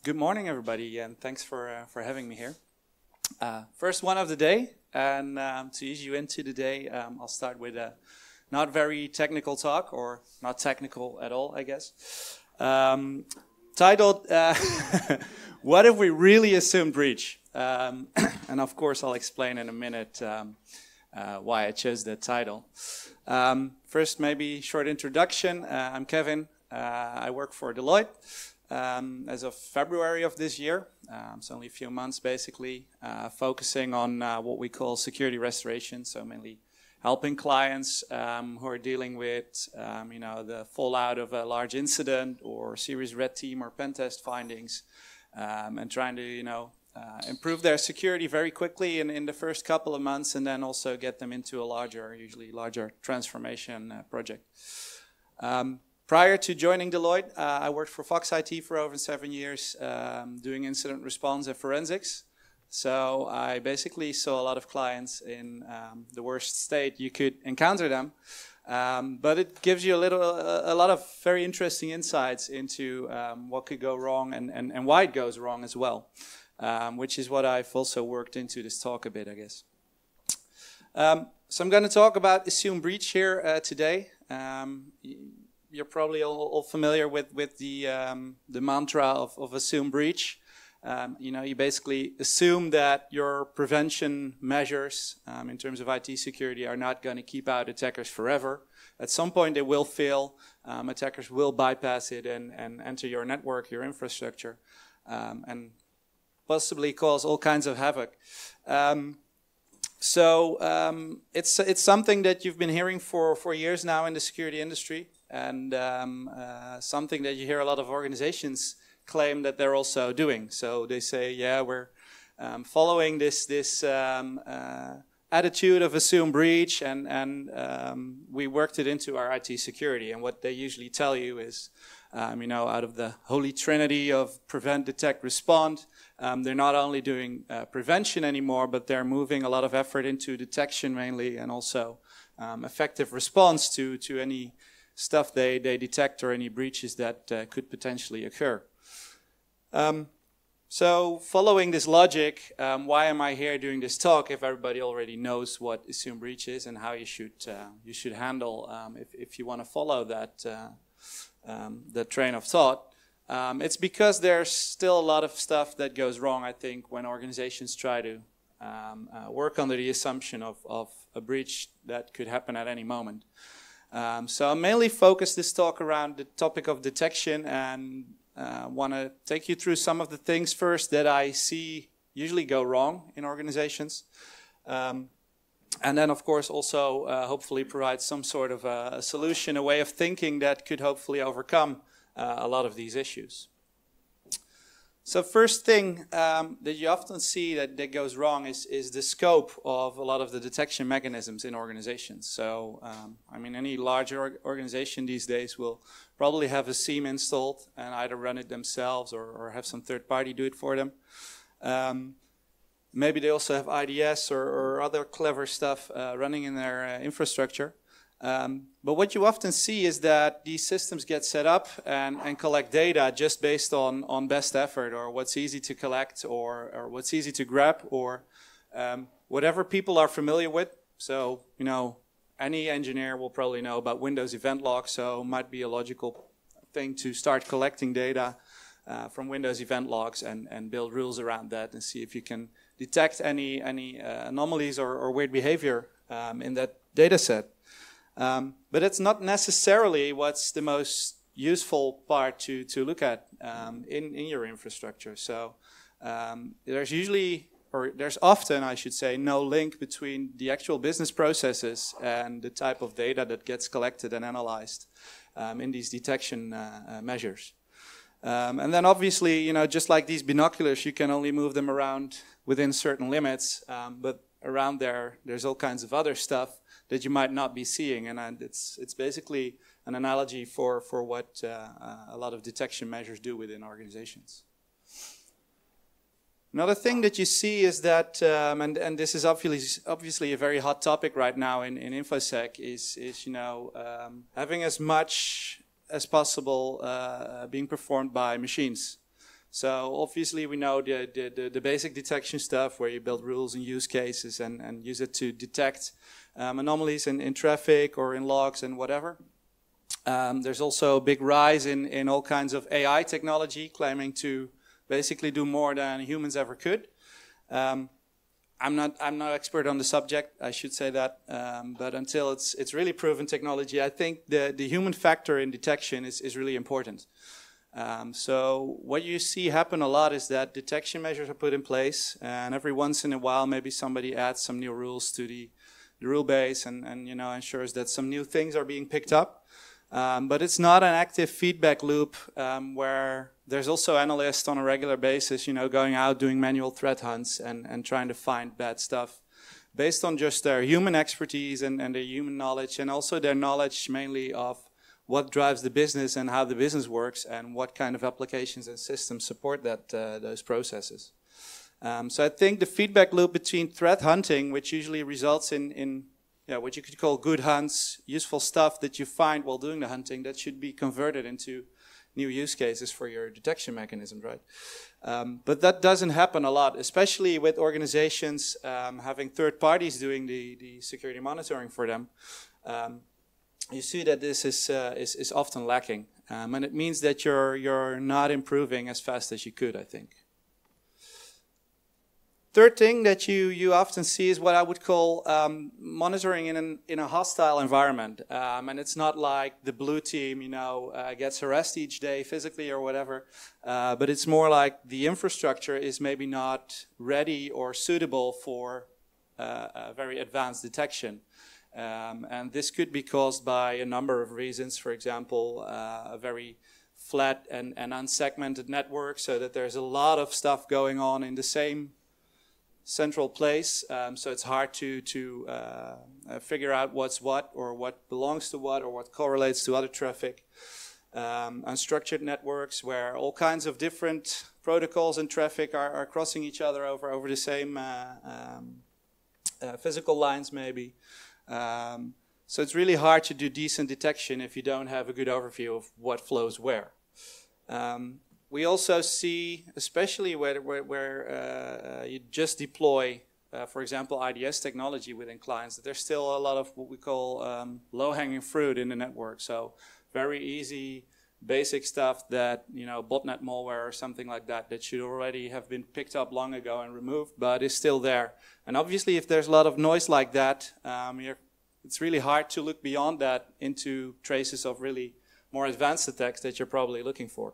Good morning, everybody, and thanks for having me here. First one of the day, and to ease you into the day, I'll start with a not very technical talk, or not technical at all, I guess. Titled, What If We Really Assumed Breach? And of course, I'll explain in a minute why I chose that title. First, maybe short introduction. I'm Kevin. I work for Deloitte. As of February of this year, so only a few months basically, focusing on what we call security restoration, so mainly helping clients who are dealing with the fallout of a large incident or serious red team or pen test findings, and trying to improve their security very quickly in the first couple of months, and then also get them into a usually larger transformation project. Prior to joining Deloitte, I worked for Fox IT for over 7 years, doing incident response and forensics. So I basically saw a lot of clients in the worst state you could encounter them. But it gives you a lot of very interesting insights into what could go wrong and why it goes wrong as well, which is what I've also worked into this talk a bit, I guess. So I'm going to talk about assumed breach here today. You're probably all familiar with the mantra of assume breach. You basically assume that your prevention measures in terms of IT security are not going to keep out attackers forever. At some point they will fail. Attackers will bypass it and enter your network, your infrastructure, and possibly cause all kinds of havoc. It's something that you've been hearing for years now in the security industry. And something that you hear a lot of organizations claim that they're also doing. So they say, yeah, we're following this attitude of assume breach, and we worked it into our IT security. And what they usually tell you is, out of the holy trinity of prevent, detect, respond, they're not only doing prevention anymore, but they're moving a lot of effort into detection mainly, and also effective response to any stuff they detect or any breaches that could potentially occur. So following this logic, why am I here doing this talk if everybody already knows what assumed breach is and how you should handle if you want to follow that train of thought? It's because there's still a lot of stuff that goes wrong, I think, when organizations try to work under the assumption of a breach that could happen at any moment. So I mainly focus this talk around the topic of detection, and want to take you through some of the things first that I see usually go wrong in organizations. And then, of course, also hopefully provide some sort of a solution, a way of thinking that could hopefully overcome a lot of these issues. So first thing that you often see that goes wrong is the scope of a lot of the detection mechanisms in organizations. So, any larger organization these days will probably have a SIEM installed and either run it themselves or have some third party do it for them. Maybe they also have IDS or other clever stuff running in their infrastructure. But what you often see is that these systems get set up and collect data just based on best effort, or what's easy to collect, or what's easy to grab, or whatever people are familiar with. So, any engineer will probably know about Windows event logs, so it might be a logical thing to start collecting data from Windows event logs and build rules around that and see if you can detect any anomalies or weird behavior in that data set. But it's not necessarily what's the most useful part to look at in your infrastructure. So there's often, I should say, no link between the actual business processes and the type of data that gets collected and analyzed in these detection measures. And then obviously, just like these binoculars, you can only move them around within certain limits, but around there's all kinds of other stuff that you might not be seeing, and it's basically an analogy for what a lot of detection measures do within organizations. Another thing that you see is that, and this is obviously a very hot topic right now in InfoSec, is having as much as possible being performed by machines. So obviously we know the basic detection stuff where you build rules and use cases and use it to detect anomalies in traffic or in logs and whatever. There's also a big rise in all kinds of AI technology claiming to basically do more than humans ever could. I'm not expert on the subject, I should say that, but until it's really proven technology, I think the human factor in detection is really important. So what you see happen a lot is that detection measures are put in place, and every once in a while maybe somebody adds some new rules to the rule base and you know, ensures that some new things are being picked up. But it's not an active feedback loop where there's also analysts on a regular basis, you know, going out doing manual threat hunts and trying to find bad stuff based on just their human expertise and their human knowledge, and also their knowledge mainly of what drives the business and how the business works and what kind of applications and systems support that those processes. So I think the feedback loop between threat hunting, which usually results in what you could call good hunts, useful stuff that you find while doing the hunting, that should be converted into new use cases for your detection mechanism, right? But that doesn't happen a lot, especially with organizations having third parties doing the security monitoring for them. You see that this is often lacking, and it means that you're not improving as fast as you could, I think. Third thing that you often see is what I would call monitoring in a hostile environment, and it's not like the blue team, you know, gets harassed each day physically or whatever, but it's more like the infrastructure is maybe not ready or suitable for a very advanced detection, and this could be caused by a number of reasons. For example, a very flat and unsegmented network, so that there's a lot of stuff going on in the same central place, so it's hard to figure out what's what, or what belongs to what, or what correlates to other traffic. Unstructured networks where all kinds of different protocols and traffic are crossing each other over the same physical lines maybe. So it's really hard to do decent detection if you don't have a good overview of what flows where. We also see, especially where you just deploy, for example, IDS technology within clients, that there's still a lot of what we call low-hanging fruit in the network. So very easy, basic stuff that, you know, botnet malware or something like that should already have been picked up long ago and removed, but is still there. And obviously, if there's a lot of noise like that, it's really hard to look beyond that into traces of really more advanced attacks that you're probably looking for.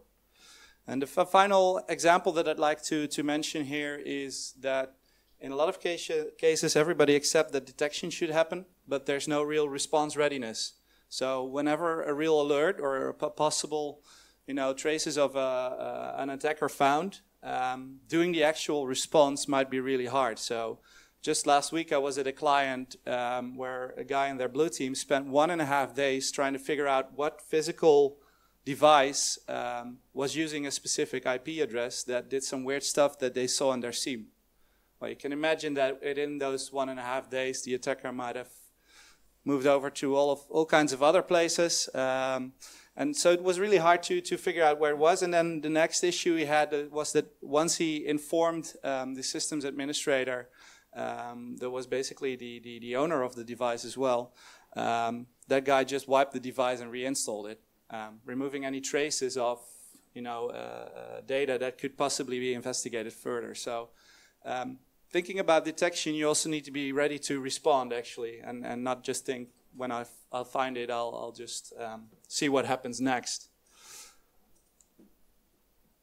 And the final example that I'd like to mention here is that in a lot of cases, everybody accepts that detection should happen, but there's no real response readiness. So whenever a real alert or a possible, you know, traces of an attacker found, doing the actual response might be really hard. So just last week, I was at a client where a guy in their blue team spent 1.5 days trying to figure out what physical device was using a specific IP address that did some weird stuff that they saw in their SIEM. Well, you can imagine that within those 1.5 days, the attacker might have moved over to all kinds of other places. And so it was really hard to figure out where it was. And then the next issue he had was that once he informed the systems administrator, that was basically the owner of the device as well, that guy just wiped the device and reinstalled it. Removing any traces of, you know, data that could possibly be investigated further. So thinking about detection, you also need to be ready to respond, actually, and not just think, when I'll find it, I'll just see what happens next.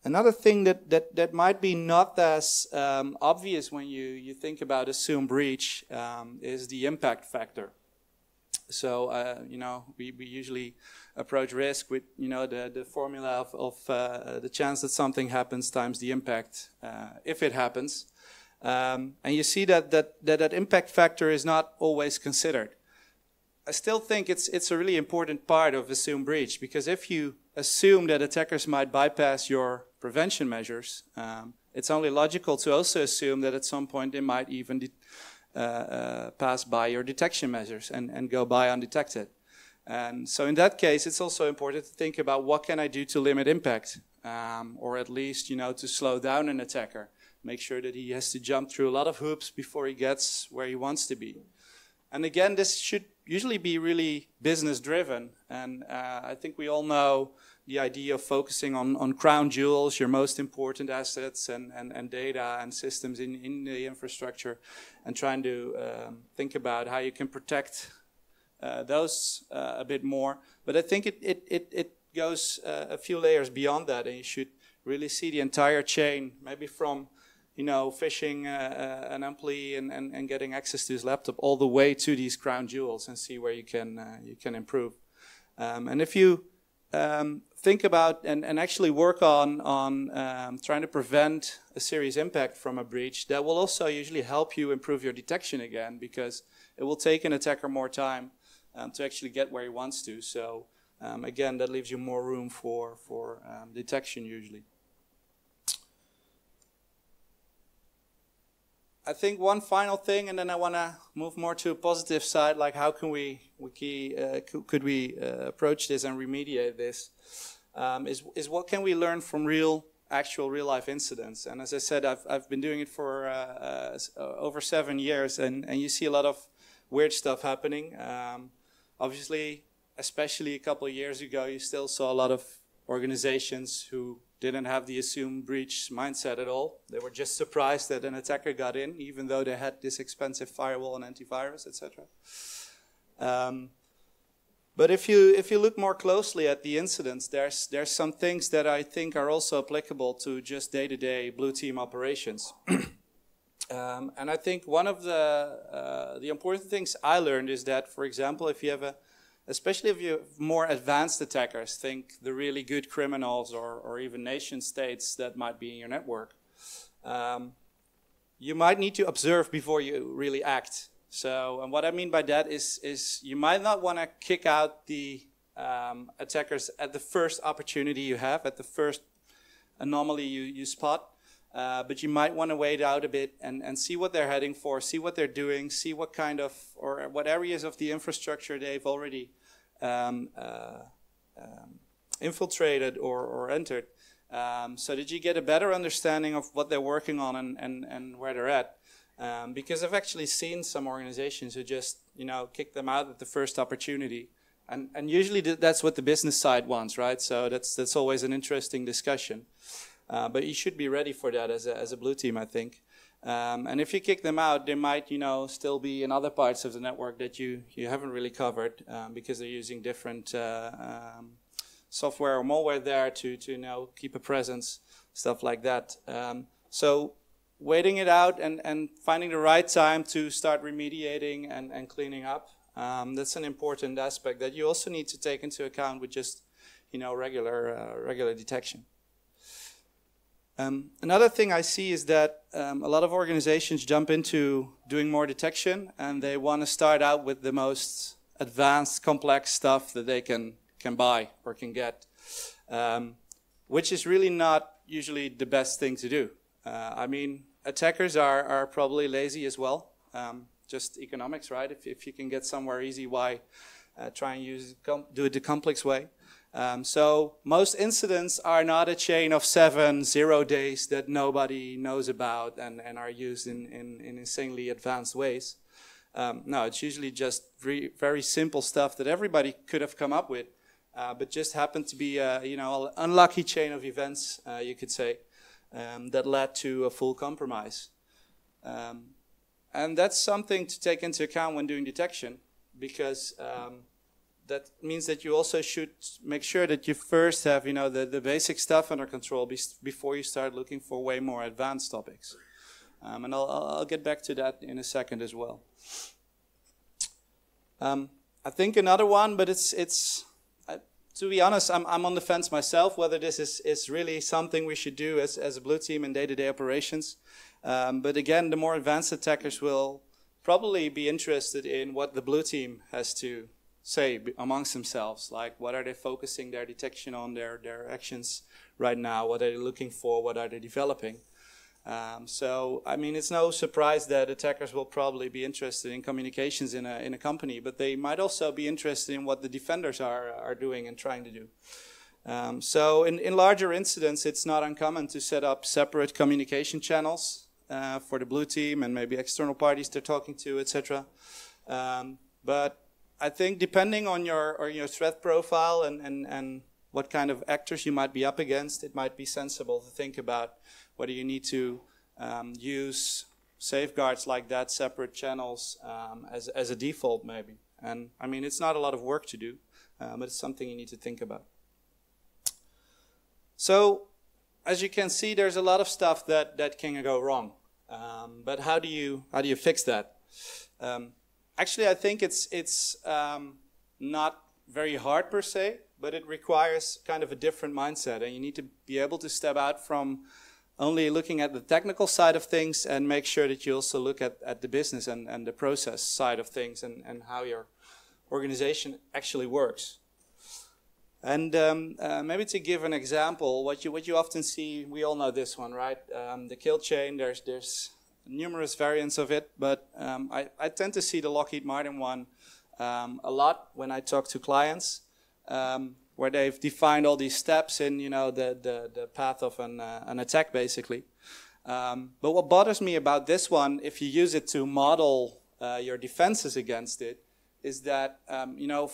Another thing that might be not as obvious when you think about assumed breach is the impact factor. So, you know, we usually approach risk with, you know, the formula of the chance that something happens times the impact, if it happens. And you see that impact factor is not always considered. I still think it's a really important part of assumed breach, because if you assume that attackers might bypass your prevention measures, it's only logical to also assume that at some point they might even pass by your detection measures and go by undetected. And so in that case, it's also important to think about what can I do to limit impact. or at least, to slow down an attacker. Make sure that he has to jump through a lot of hoops before he gets where he wants to be. And again, this should usually be really business driven. And I think we all know the idea of focusing on crown jewels, your most important assets and data and systems in the infrastructure, and trying to think about how you can protect those a bit more. But I think it goes a few layers beyond that, and you should really see the entire chain, maybe from phishing an employee and getting access to his laptop all the way to these crown jewels, and see where you can improve. And if you think about and actually work on trying to prevent a serious impact from a breach, that will also usually help you improve your detection again, because it will take an attacker more time to actually get where he wants to. So again, that leaves you more room for detection usually. I think one final thing, and then I want to move more to a positive side, like how can could we approach this and remediate this, is what can we learn from actual real life incidents. And as I said, I've been doing it for over 7 years, and you see a lot of weird stuff happening. Obviously, especially a couple of years ago, you still saw a lot of organizations who didn't have the assume breach mindset at all. They were just surprised that an attacker got in, even though they had this expensive firewall and antivirus, etc. But if you look more closely at the incidents, there's some things that I think are also applicable to just day-to-day blue team operations. And I think one of the important things I learned is that, for example, especially if you have more advanced attackers, think the really good criminals or even nation states that might be in your network, you might need to observe before you really act. So, and what I mean by that is you might not want to kick out the attackers at the first opportunity you have, at the first anomaly you spot. But you might want to wait out a bit and see what they're heading for, see what they're doing, see what kind of, or what areas of the infrastructure they've already infiltrated or entered, so that you get a better understanding of what they're working on and where they're at. Because I've actually seen some organizations who just, kick them out at the first opportunity. And usually that's what the business side wants, right? So that's always an interesting discussion. But you should be ready for that as a blue team, I think. And if you kick them out, they might, still be in other parts of the network that you haven't really covered, because they're using different software or malware there to keep a presence, stuff like that. So waiting it out and finding the right time to start remediating and cleaning up, that's an important aspect that you also need to take into account with just, regular detection. Another thing I see is that a lot of organizations jump into doing more detection, and they want to start out with the most advanced, complex stuff that they can buy or can get, which is really not usually the best thing to do. I mean, attackers are probably lazy as well, just economics, right? If you can get somewhere easy, why try and do it the complex way? So most incidents are not a chain of 0 days that nobody knows about and are used in insanely advanced ways. No, it's usually just very simple stuff that everybody could have come up with, but just happened to be an unlucky chain of events, you could say, that led to a full compromise. And that's something to take into account when doing detection, because that means that you also should make sure that you first have, the basic stuff under control before you start looking for way more advanced topics. And I'll get back to that in a second as well. I think another one, but it's to be honest, I'm on the fence myself whether this is really something we should do as a blue team in day-to-day operations. But again, the more advanced attackers will probably be interested in what the blue team has to say amongst themselves, like what are they focusing their detection on, their actions right now, what are they looking for, what are they developing. So I mean, it's no surprise that attackers will probably be interested in communications in a company, but they might also be interested in what the defenders are doing and trying to do. So in larger incidents, it's not uncommon to set up separate communication channels for the blue team and maybe external parties they're talking to, etc. But I think depending on your threat profile and what kind of actors you might be up against, it might be sensible to think about whether you need to use safeguards like that, separate channels as a default maybe. And I mean, it's not a lot of work to do, but it's something you need to think about. So, as you can see, there's a lot of stuff that can go wrong. But how do you fix that? Actually, I think it's not very hard per se, but it requires kind of a different mindset, and you need to be able to step out from only looking at the technical side of things and make sure that you also look at the business and the process side of things and how your organization actually works. And maybe to give an example, what you often see, we all know this one, right? The kill chain, there's numerous variants of it, but I tend to see the Lockheed Martin one a lot when I talk to clients, where they've defined all these steps in, the path of an attack, basically. But what bothers me about this one, if you use it to model your defenses against it, is that,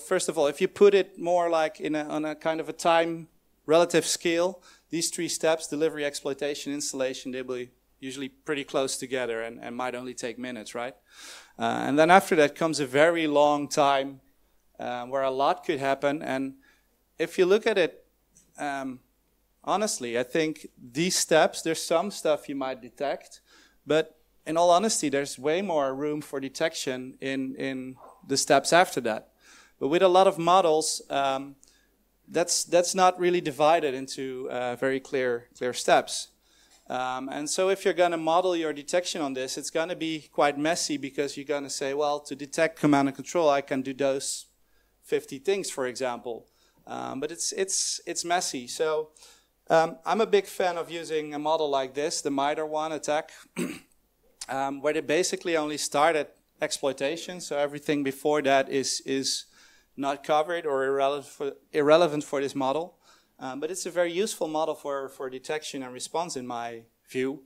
first of all, if you put it more like on a kind of a time relative scale, these 3 steps, delivery, exploitation, installation, they'll be usually pretty close together and might only take minutes, right? And then after that comes a very long time where a lot could happen. And if you look at it honestly, I think these steps, there's some stuff you might detect, but in all honesty, there's way more room for detection in the steps after that. But with a lot of models, that's not really divided into very clear steps. And so if you're going to model your detection on this, it's going to be quite messy, because you're going to say, well, to detect command and control, I can do those 50 things, for example. But it's messy. So I'm a big fan of using a model like this, the MITRE one attack, where they basically only start at exploitation. So everything before that is not covered or irrelevant for this model. But it's a very useful model for detection and response, in my view,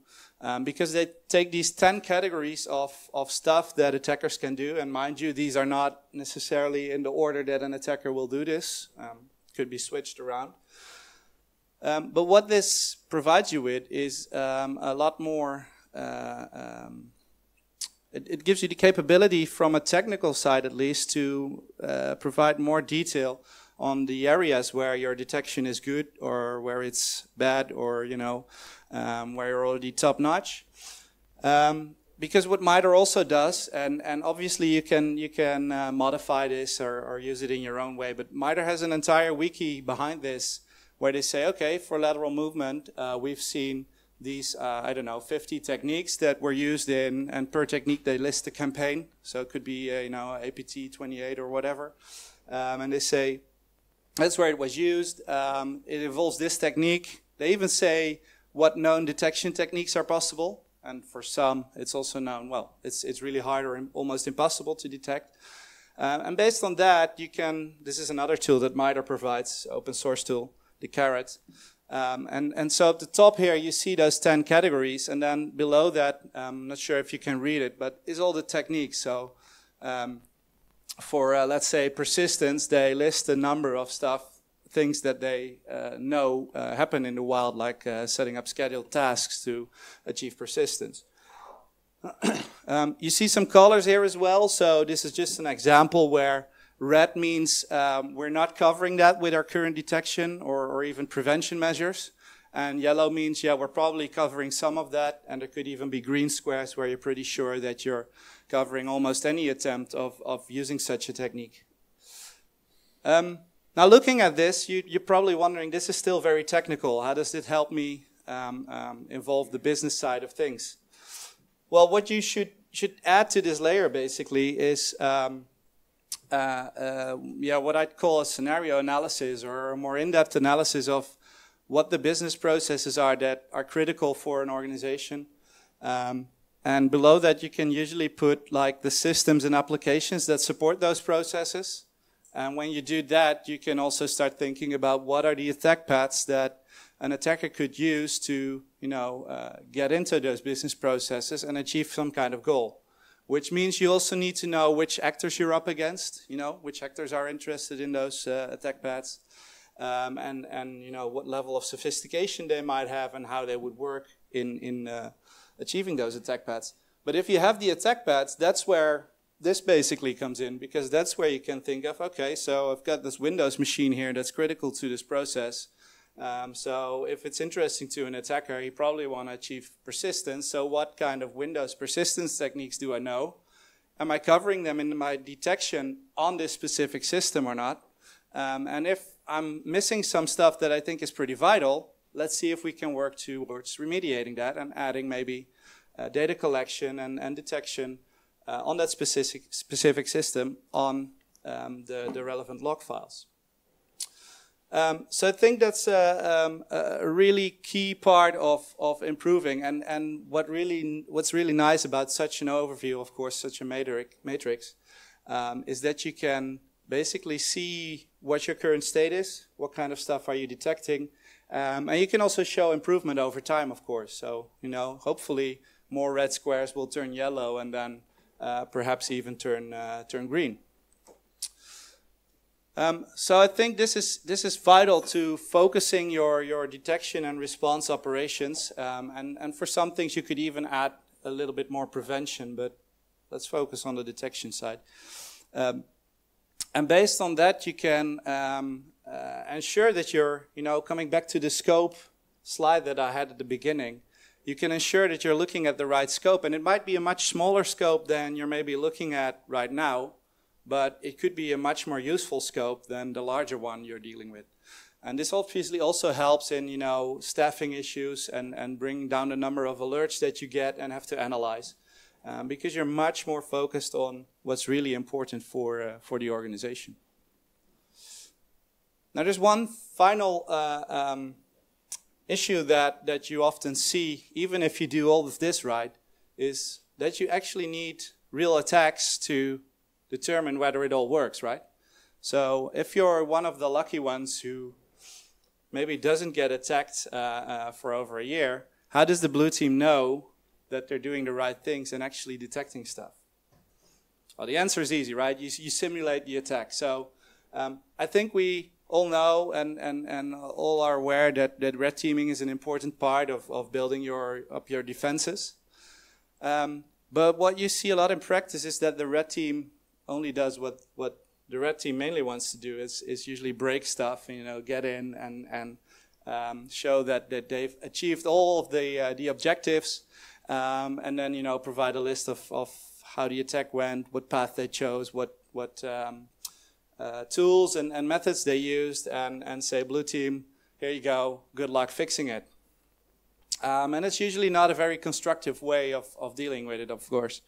because they take these 10 categories of stuff that attackers can do. And mind you, these are not necessarily in the order that an attacker will do this. Could be switched around. But what this provides you with is a lot more. It gives you the capability, from a technical side at least, to provide more detail on the areas where your detection is good or where it's bad, or where you're already top notch. Because what MITRE also does, and obviously you can modify this or use it in your own way, but MITRE has an entire wiki behind this where they say, okay, for lateral movement, we've seen these, 50 techniques that were used in, and per technique they list the campaign. So it could be, APT 28 or whatever. And they say, that's where it was used. It involves this technique. They even say what known detection techniques are possible. And for some, it's also known, well, it's really hard or almost impossible to detect. And based on that, this is another tool that MITRE provides, open source tool, the Carrot. And so at the top here, you see those 10 categories. And then below that, I'm not sure if you can read it, but is all the techniques. So for, let's say, persistence, they list a number of things that they know happen in the wild, like setting up scheduled tasks to achieve persistence. You see some colors here as well. So this is just an example where red means we're not covering that with our current detection or even prevention measures. And yellow means, yeah, we're probably covering some of that. And there could even be green squares where you're pretty sure that you're covering almost any attempt of using such a technique. Now, looking at this, you're probably wondering, this is still very technical. How does it help me involve the business side of things? Well, what you should add to this layer, basically, is what I'd call a scenario analysis, or a more in-depth analysis of what the business processes are that are critical for an organization. And below that, you can usually put like the systems and applications that support those processes. And when you do that, you can also start thinking about what are the attack paths that an attacker could use to, get into those business processes and achieve some kind of goal. Which means you also need to know which actors you're up against, which actors are interested in those attack paths, and what level of sophistication they might have and how they would work in achieving those attack paths. But if you have the attack paths, that's where this basically comes in, because that's where you can think of, okay, so I've got this Windows machine here that's critical to this process. So if it's interesting to an attacker, he probably want to achieve persistence. So what kind of Windows persistence techniques do I know? Am I covering them in my detection on this specific system or not? And if I'm missing some stuff that I think is pretty vital, let's see if we can work towards remediating that and adding maybe data collection and detection on that specific system on the relevant log files. So I think that's a really key part of improving, and what's really nice about such an overview, of course, such a matrix, is that you can basically see what your current state is, what kind of stuff are you detecting, and you can also show improvement over time, of course. So hopefully more red squares will turn yellow and then perhaps even turn green. So I think this is vital to focusing your detection and response operations, and for some things you could even add a little bit more prevention, but let's focus on the detection side. And based on that, you can ensure that you're, coming back to the scope slide that I had at the beginning, you can ensure that you're looking at the right scope, and it might be a much smaller scope than you're maybe looking at right now, but it could be a much more useful scope than the larger one you're dealing with. And this obviously also helps in, staffing issues and bringing down the number of alerts that you get and have to analyze, because you're much more focused on what's really important for the organization. Now there's one final issue that you often see, even if you do all of this right, is that you actually need real attacks to determine whether it all works, right? So if you're one of the lucky ones who maybe doesn't get attacked for over a year, how does the blue team know that they're doing the right things and actually detecting stuff? Well, the answer is easy, right? You simulate the attack. So I think we all know and all are aware that red teaming is an important part of building up your defenses. But what you see a lot in practice is that the red team only does what the red team mainly wants to do is usually break stuff, get in and show that they've achieved all of the objectives, and then provide a list of how the attack went, what path they chose, what tools and methods they used, and say, blue team, here you go, good luck fixing it. And it's usually not a very constructive way of dealing with it, of course.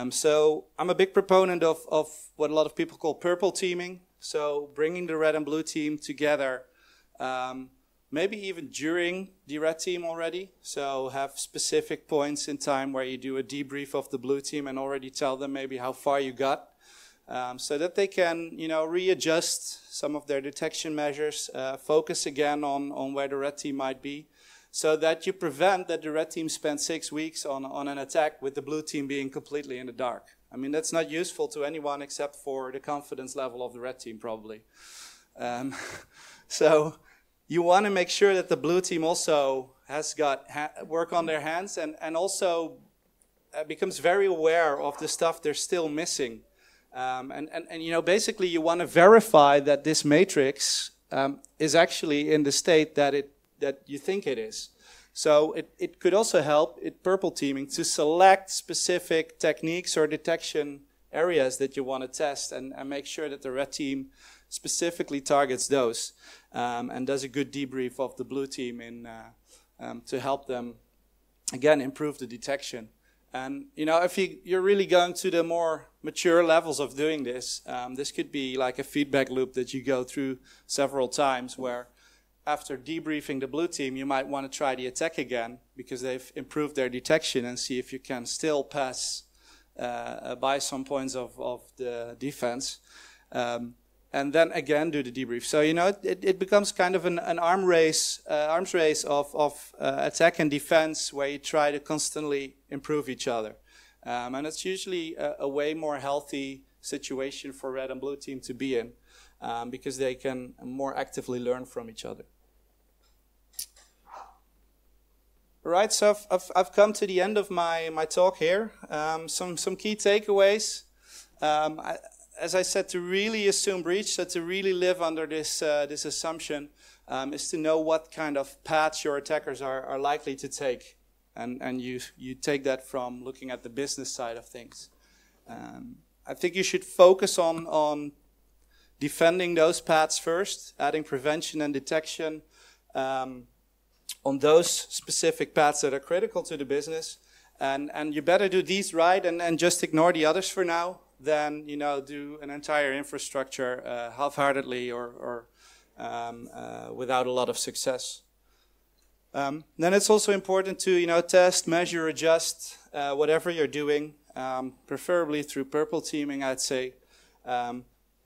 So I'm a big proponent of what a lot of people call purple teaming. So bringing the red and blue team together, maybe even during the red team already. So have specific points in time where you do a debrief of the blue team and already tell them maybe how far you got. So that they can, readjust some of their detection measures, focus again on where the red team might be, so that you prevent that the red team spends 6 weeks on an attack with the blue team being completely in the dark. I mean, that's not useful to anyone except for the confidence level of the red team, probably. So you want to make sure that the blue team also has got work on their hands and also becomes very aware of the stuff they're still missing. And basically you want to verify that this matrix is actually in the state that you think it is. So it could also help purple teaming to select specific techniques or detection areas that you want to test and make sure that the red team specifically targets those and does a good debrief of the blue team to help them, again, improve the detection. And, if you're really going to the more mature levels of doing this, this could be like a feedback loop that you go through several times where after debriefing the blue team, you might want to try the attack again because they've improved their detection and see if you can still pass by some points of the defense. and then again do the debrief. So it becomes kind of an arms race of attack and defense, where you try to constantly improve each other, and it's usually a way more healthy situation for red and blue team to be in, because they can more actively learn from each other. Right, so I've come to the end of my talk here. Some key takeaways. As I said, to really assume breach, so to really live under this assumption, is to know what kind of paths your attackers are likely to take, and you take that from looking at the business side of things. I think you should focus on defending those paths first, adding prevention and detection on those specific paths that are critical to the business, and you better do these right and just ignore the others for now, than do an entire infrastructure half-heartedly or without a lot of success. Then it's also important to test, measure, adjust whatever you're doing, preferably through purple teaming, I'd say,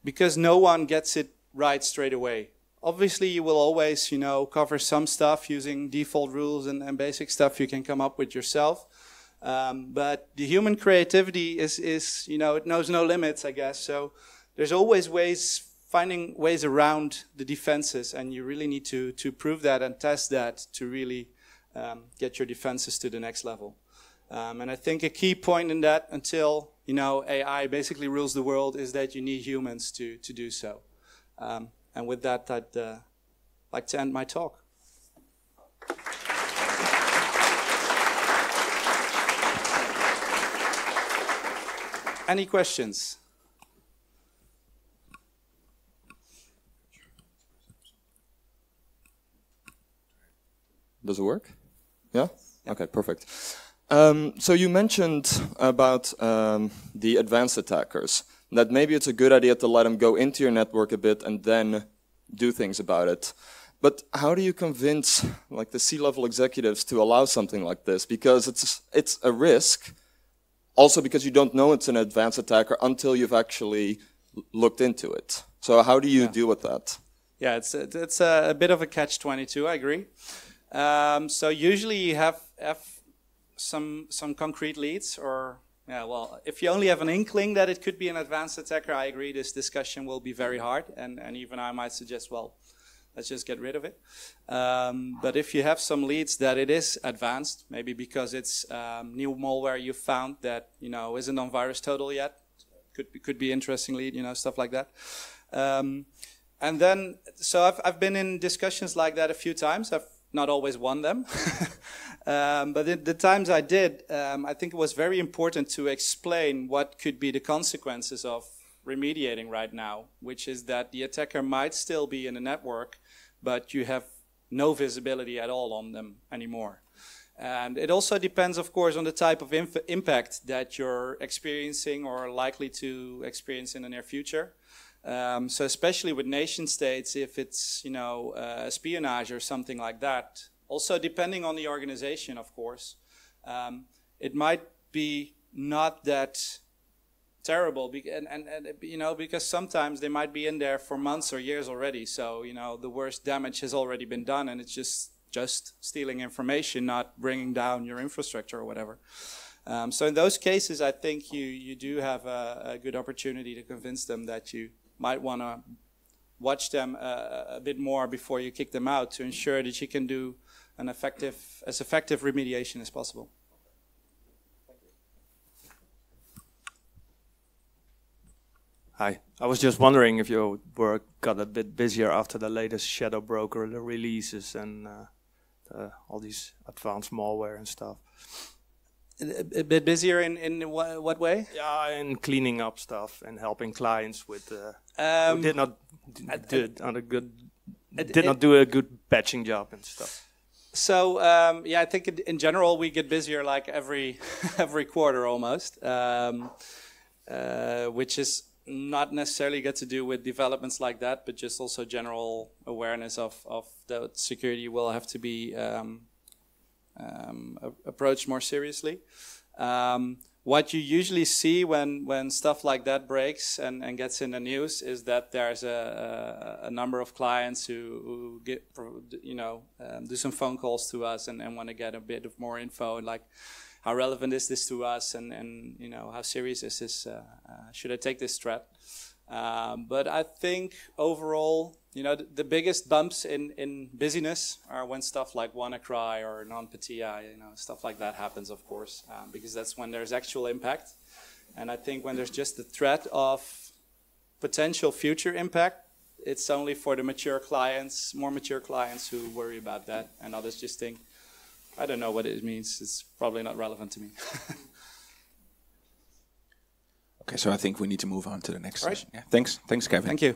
because no one gets it right straight away. Obviously, you will always cover some stuff using default rules and basic stuff you can come up with yourself. But the human creativity is it knows no limits, I guess. So there's always finding ways around the defenses, and you really need to prove that and test that to really get your defenses to the next level. And I think a key point in that, until AI basically rules the world, is that you need humans to do so. And with that, I'd like to end my talk. Any questions? Does it work? Yeah? Okay, perfect. So you mentioned about the advanced attackers, that maybe it's a good idea to let them go into your network a bit and then do things about it. But how do you convince like the C-level executives to allow something like this? Because it's a risk. Also because you don't know it's an advanced attacker until you've actually looked into it. So how do you deal with that? Yeah, it's a bit of a catch-22, I agree. So usually you have some concrete leads, or if you only have an inkling that it could be an advanced attacker, I agree this discussion will be very hard, and even I might suggest, well, let's just get rid of it. But if you have some leads that it is advanced, maybe because it's new malware you found that isn't on virus total yet, could be interesting lead, stuff like that. And then, so I've been in discussions like that a few times. I've not always won them, but the times I did, I think it was very important to explain what could be the consequences of remediating right now, which is that the attacker might still be in a network, but you have no visibility at all on them anymore. And it also depends, of course, on the type of impact that you're experiencing or likely to experience in the near future. So especially with nation states, if it's, espionage or something like that, also depending on the organization, of course, it might be not that terrible, because sometimes they might be in there for months or years already. So, the worst damage has already been done, and it's just stealing information, not bringing down your infrastructure or whatever. So in those cases, I think you do have a good opportunity to convince them that you might want to watch them a bit more before you kick them out, to ensure that you can do an as effective remediation as possible. Hi, I was just wondering if your work got a bit busier after the latest shadow broker releases and all these advanced malware and stuff. A bit busier in what way? Yeah, in cleaning up stuff and helping clients with who did not do a good patching job and stuff. So I think in general we get busier like every quarter almost, which is not necessarily get to do with developments like that, but just also general awareness of the security will have to be approached more seriously. what you usually see when stuff like that breaks and gets in the news is that there's a number of clients who get, do some phone calls to us and want to get a bit of more info, like how relevant is this to us, and how serious is this? Should I take this threat? But I think overall, the biggest bumps in busyness are when stuff like WannaCry or non-PTI, stuff like that happens, of course, because that's when there's actual impact. And I think when there's just the threat of potential future impact, it's only for the more mature clients who worry about that, and others just think, I don't know what it means, it's probably not relevant to me. Okay, so I think we need to move on to the next session. Yeah. Thanks, Kevin. Thank you.